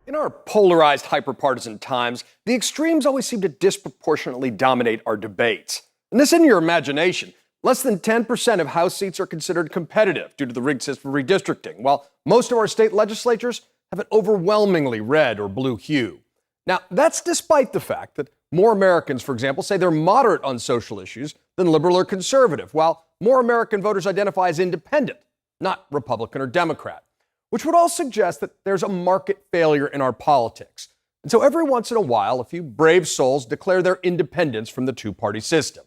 In our polarized, hyperpartisan times, the extremes always seem to disproportionately dominate our debates. And this isn't your imagination. Less than 10% of House seats are considered competitive due to the rigged system of redistricting, while most of our state legislatures have an overwhelmingly red or blue hue. Now, that's despite the fact that more Americans, for example, say they're moderate on social issues than liberal or conservative, while more American voters identify as independent, not Republican or Democrat, which would all suggest that there's a market failure in our politics. And so every once in a while, a few brave souls declare their independence from the two-party system.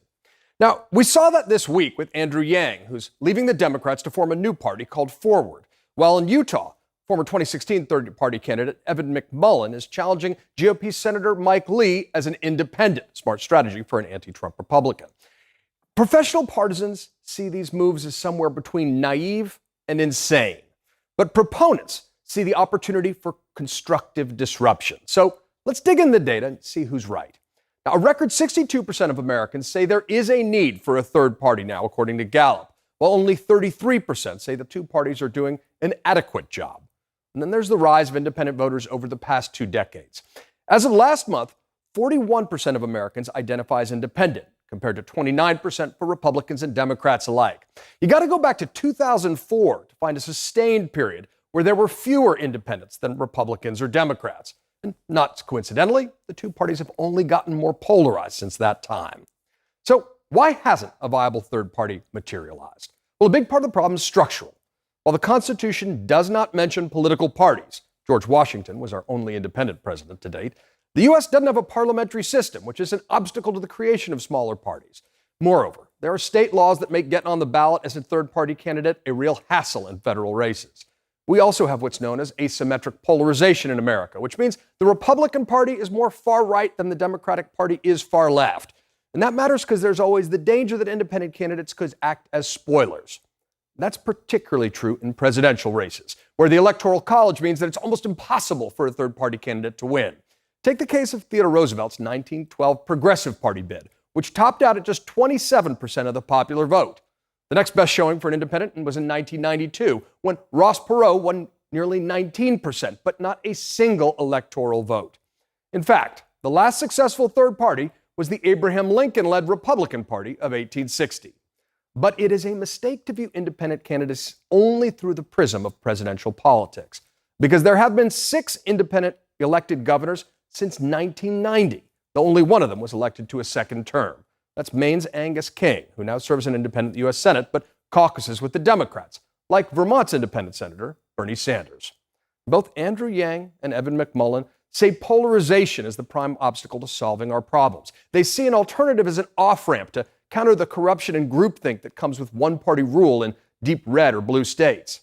Now, we saw that this week with Andrew Yang, who's leaving the Democrats to form a new party called Forward, while in Utah, former 2016 third-party candidate Evan McMullin is challenging GOP Senator Mike Lee as an independent, smart strategy for an anti-Trump Republican. Professional partisans see these moves as somewhere between naive and insane. But proponents see the opportunity for constructive disruption. So let's dig in the data and see who's right. Now, a record 62% of Americans say there is a need for a third party now, according to Gallup, while only 33% say the two parties are doing an adequate job. And then there's the rise of independent voters over the past 2 decades. As of last month, 41% of Americans identify as independent, compared to 29% for Republicans and Democrats alike. You got to go back to 2004 to find a sustained period where there were fewer independents than Republicans or Democrats. And not coincidentally, the two parties have only gotten more polarized since that time. So why hasn't a viable third party materialized? Well, a big part of the problem is structural. While the Constitution does not mention political parties, George Washington was our only independent president to date, the U.S. doesn't have a parliamentary system, which is an obstacle to the creation of smaller parties. Moreover, there are state laws that make getting on the ballot as a third-party candidate a real hassle in federal races. We also have what's known as asymmetric polarization in America, which means the Republican Party is more far-right than the Democratic Party is far-left. And that matters because there's always the danger that independent candidates could act as spoilers. That's particularly true in presidential races, where the Electoral College means that it's almost impossible for a third-party candidate to win. Take the case of Theodore Roosevelt's 1912 Progressive Party bid, which topped out at just 27% of the popular vote. The next best showing for an independent was in 1992, when Ross Perot won nearly 19%, but not a single electoral vote. In fact, the last successful third party was the Abraham Lincoln-led Republican Party of 1860. But it is a mistake to view independent candidates only through the prism of presidential politics, because there have been 6 independent elected governors since 1990. The only one of them was elected to a second term. That's Maine's Angus King, who now serves an independent U.S. Senate, but caucuses with the Democrats, like Vermont's independent Senator Bernie Sanders. Both Andrew Yang and Evan McMullin say polarization is the prime obstacle to solving our problems. They see an alternative as an off-ramp to counter the corruption and groupthink that comes with one-party rule in deep red or blue states.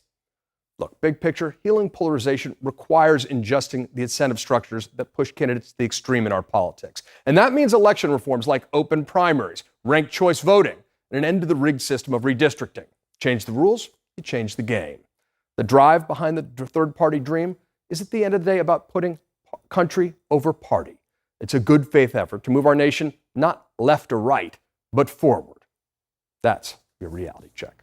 Look, big picture, healing polarization requires adjusting the incentive structures that push candidates to the extreme in our politics. And that means election reforms like open primaries, ranked choice voting, and an end to the rigged system of redistricting. Change the rules, you change the game. The drive behind the third-party dream is at the end of the day about putting country over party. It's a good faith effort to move our nation not left or right, but forward. That's your reality check.